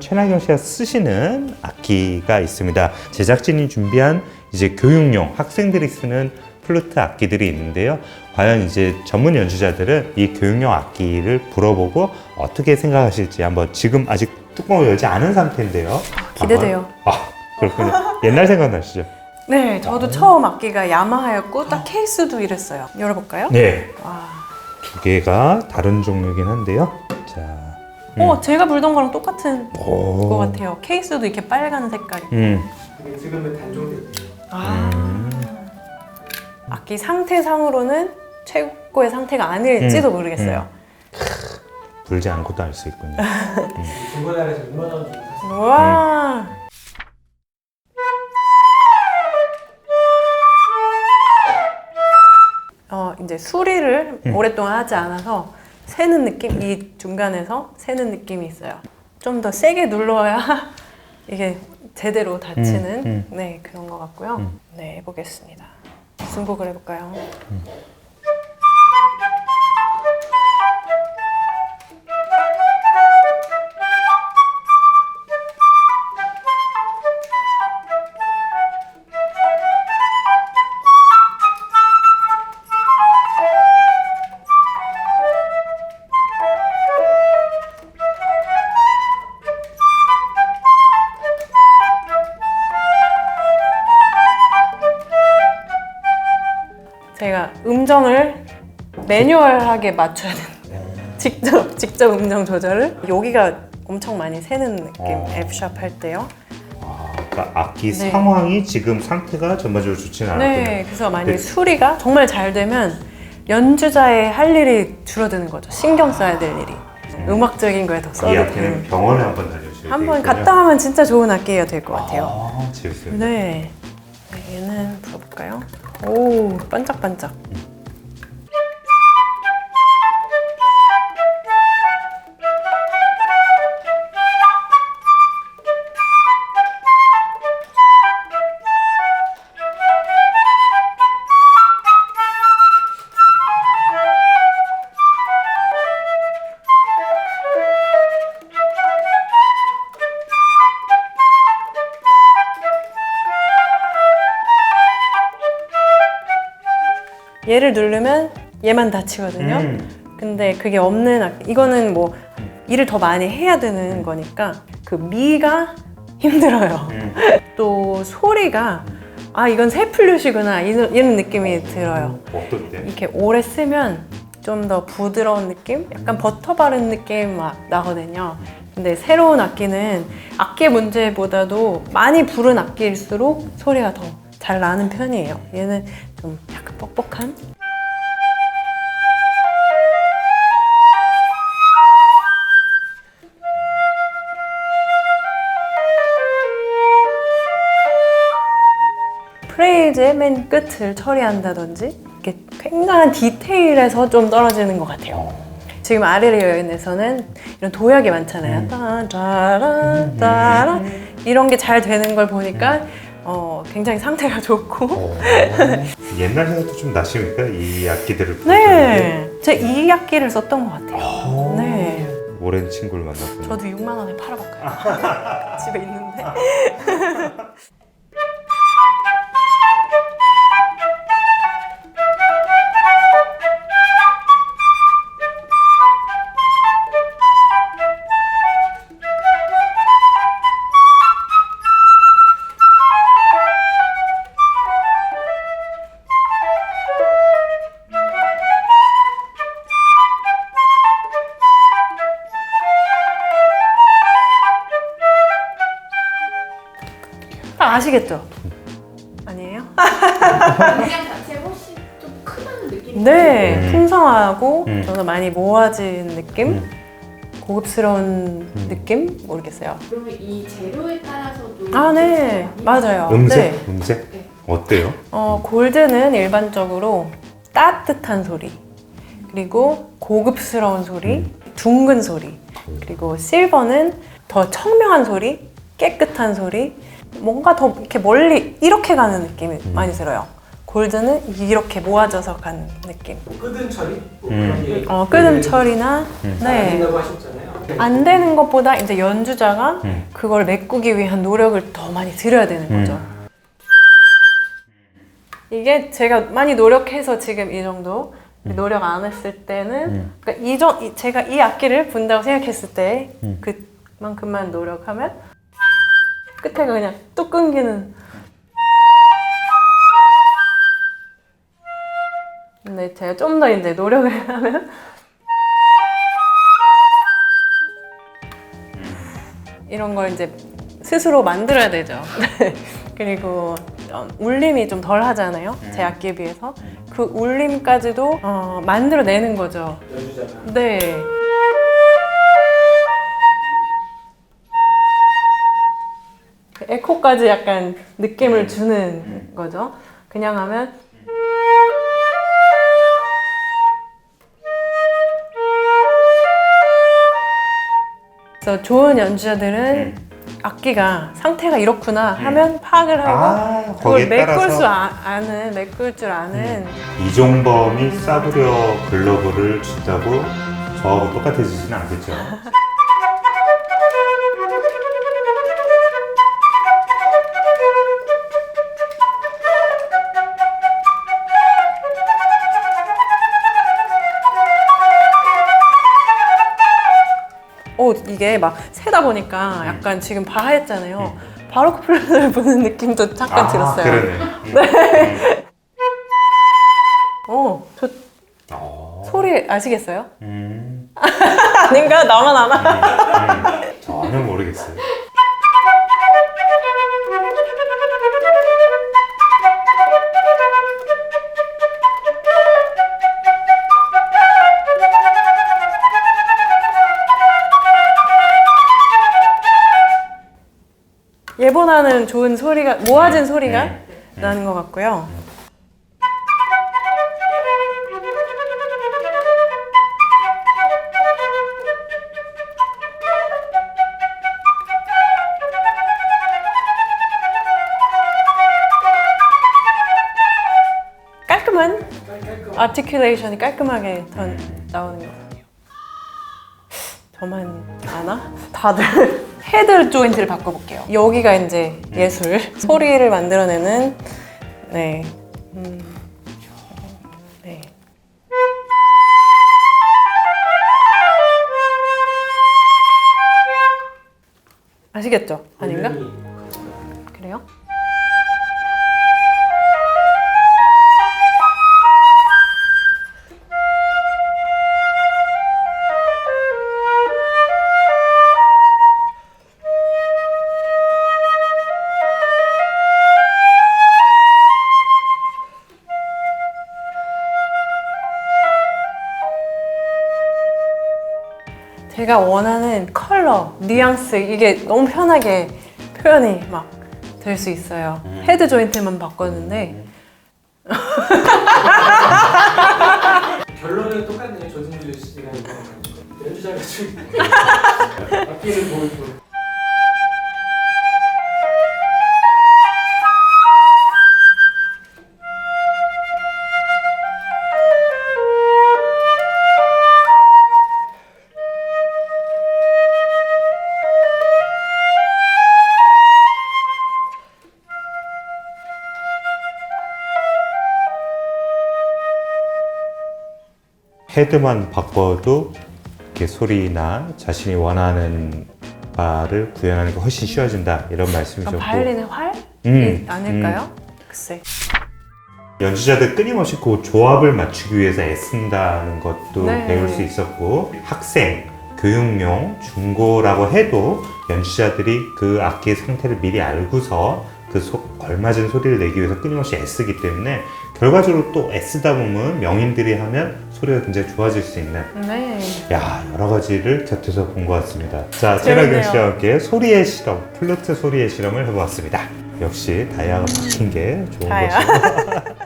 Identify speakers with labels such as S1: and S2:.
S1: 최나경 씨가 쓰시는 악기가 있습니다. 제작진이 준비한 이제 교육용 학생들이 쓰는 플루트 악기들이 있는데요. 과연 이제 전문 연주자들은 이 교육용 악기를 불어보고 어떻게 생각하실지 한번 지금 아직 뚜껑을 열지 않은 상태인데요.
S2: 기대돼요.
S1: 그렇군요. 옛날 생각나시죠?
S2: 네, 저도 처음 악기가 야마하였고 딱 케이스도 이랬어요. 열어볼까요?
S1: 네.
S2: 와.
S1: 두 개가 다른 종류긴 한데요. 자.
S2: 제가 불던 거랑 똑같은
S1: 오.
S2: 것 같아요. 케이스도 이렇게 빨간 색깔이.
S3: 지금은 단종됐대요.
S2: 악기 상태상으로는 최고의 상태가 아닐지도 모르겠어요.
S1: 불지 않고도 알 수 있군요.
S3: 중고나라에서 6만 원 주고 샀어요.
S2: 와. 이제 수리를 오랫동안 하지 않아서 새는 느낌? 이 중간에서 새는 느낌이 있어요. 좀 더 세게 눌러야 이게 제대로 닫히는 네, 그런 것 같고요. 네, 해보겠습니다. 중복을 해볼까요? 제가 음정을 매뉴얼하게 맞춰야 되는 직접 음정 조절을 여기가 엄청 많이 새는 느낌 F샵 할 때요.
S1: 그러니까 악기
S2: 네.
S1: 상황이 지금 상태가 전반적으로 좋지는 않았군요.
S2: 네, 그래서 만약에
S1: 네.
S2: 수리가 정말 잘 되면 연주자의 할 일이 줄어드는 거죠. 신경 써야 될 일이. 음악적인 거에 더
S1: 이
S2: 써도
S1: 악기는
S2: 되는.
S1: 병원에 한번 다녀오셔야
S2: 한번
S1: 되겠군요.
S2: 갔다 하면 진짜 좋은 악기가 될 것 같아요.
S1: 재밌어요.
S2: 네. 네, 얘는 불어볼까요? 오, 반짝반짝. 얘를 누르면 얘만 닫히거든요. 근데 그게 없는 악기, 이거는 뭐 일을 더 많이 해야 되는 거니까 그 미가 힘들어요. 또 소리가 이건 새 플룻이구나 이런 느낌이 들어요.
S1: 어떨 때?
S2: 이렇게 오래 쓰면 좀 더 부드러운 느낌? 약간 버터 바른 느낌 막 나거든요. 근데 새로운 악기는 악기 문제보다도 많이 부른 악기일수록 소리가 더 잘 나는 편이에요. 얘는 좀 약간 뻑뻑한? 프레이즈의 맨 끝을 처리한다든지 이렇게 굉장한 디테일에서 좀 떨어지는 것 같아요. 지금 아레리 여인에서는 이런 도약이 많잖아요. 따라라 따라 이런 게 잘 되는 걸 보니까 굉장히 상태가 좋고
S1: 옛날 생각도 좀 나십니까? 이 악기들을
S2: 네, 제가 이 악기를 썼던 것 같아요. 네,
S1: 오랜 친구를 만났군요.
S2: 저도 6만 원에 팔아볼까요? 집에 있는데. 아시겠죠? 아니에요?
S4: 음량 자체 훨씬 좀 크다는 느낌이
S2: 네, 풍성하고 저는 많이 모아진 느낌? 고급스러운 느낌? 모르겠어요.
S4: 그러면 이 재료에 따라서도
S2: 네, 맞아요.
S1: 음색?
S2: 네.
S1: 음색?
S4: 네.
S1: 어때요?
S2: 골드는 일반적으로 따뜻한 소리, 그리고 고급스러운 소리, 둥근 소리, 그리고 실버는 더 청명한 소리, 깨끗한 소리, 뭔가 더 이렇게 멀리 이렇게 가는 느낌이 많이 들어요. 골드는 이렇게 모아져서 가는 느낌.
S3: 끄든 처리? 뭐 그런 게
S2: 끄듬 처리나
S3: 네. 된다고 하셨잖아요.
S2: 안 되는 것보다 이제 연주자가
S1: 음.
S2: 그걸 메꾸기 위한 노력을 더 많이 들여야 되는 거죠. 이게 제가 많이 노력해서 지금 이 정도 노력 안 했을 때는 그러니까 제가 이 악기를 분다고 생각했을 때 그만큼만 노력하면 끝에가 그냥 뚝 끊기는. 근데 제가 좀 더 이제 노력을 하면 이런 걸 이제 스스로 만들어야 되죠. 그리고 울림이 좀 덜 하잖아요. 제 악기에 비해서. 그 울림까지도 만들어내는 거죠.
S3: 연주자가.
S2: 네. 그 에코까지 약간 느낌을 주는 거죠. 그냥 하면 그래서 좋은 연주자들은 악기가 상태가 이렇구나 하면 파악을 하고 그걸
S1: 거기에 따라서
S2: 메꿀 줄 아는
S1: 이종범이 싸구려 글러브를 준다고 저하고 똑같아지지는 않겠죠.
S2: 이게 막 세다 보니까 약간 지금 바하했잖아요. 바로크 플루트를 부는 느낌도 잠깐 들었어요.
S1: 그러네.
S2: 저 소리 아시겠어요?
S1: 음.
S2: 아닌가? 나만 아나?
S1: 전혀 모르겠어요.
S2: 예보나는 좋은 소리가 모아진 소리가 나는 것 같고요. 깔끔한 아티큘레이션이 깔끔하게 나오는 것 같아요. 저만 아나? 다들 헤드 조인트를 바꿔볼게요. 여기가 이제 예술 소리를 만들어내는 네. 네. 아시겠죠? 아닌가? 그래요? 제가 원하는 컬러, 뉘앙스 이게 너무 편하게 표현이 막 될 수 있어요. 헤드 조인트만 바꿨는데
S3: 결론은 똑같네요. 조진주 씨가 연주자가 좀 악기를 보여주고.
S1: 헤드만 바꿔도 이렇게 소리나 자신이 원하는 바를 구현하는 게 훨씬 쉬워진다 이런 말씀이셨고
S2: 바이올린의 활이 아닐까요? 글쎄.
S1: 연주자들 끊임없이 그 조합을 맞추기 위해서 애쓴다는 것도
S2: 네.
S1: 배울 수 있었고 학생, 교육용, 중고라고 해도 연주자들이 그 악기의 상태를 미리 알고서 걸맞은 소리를 내기 위해서 끊임없이 애쓰기 때문에 결과적으로 또 애쓰다 보면 명인들이 하면 소리가 굉장히 좋아질 수 있는
S2: 네.
S1: 여러 가지를 곁에서 본 것 같습니다. 자,
S2: 재밌네요.
S1: 최라균 씨와 함께 소리의 실험, 플루트 소리의 실험을 해보았습니다. 역시 다이아가 바뀐 게 좋은
S2: 다이아.
S1: 것이고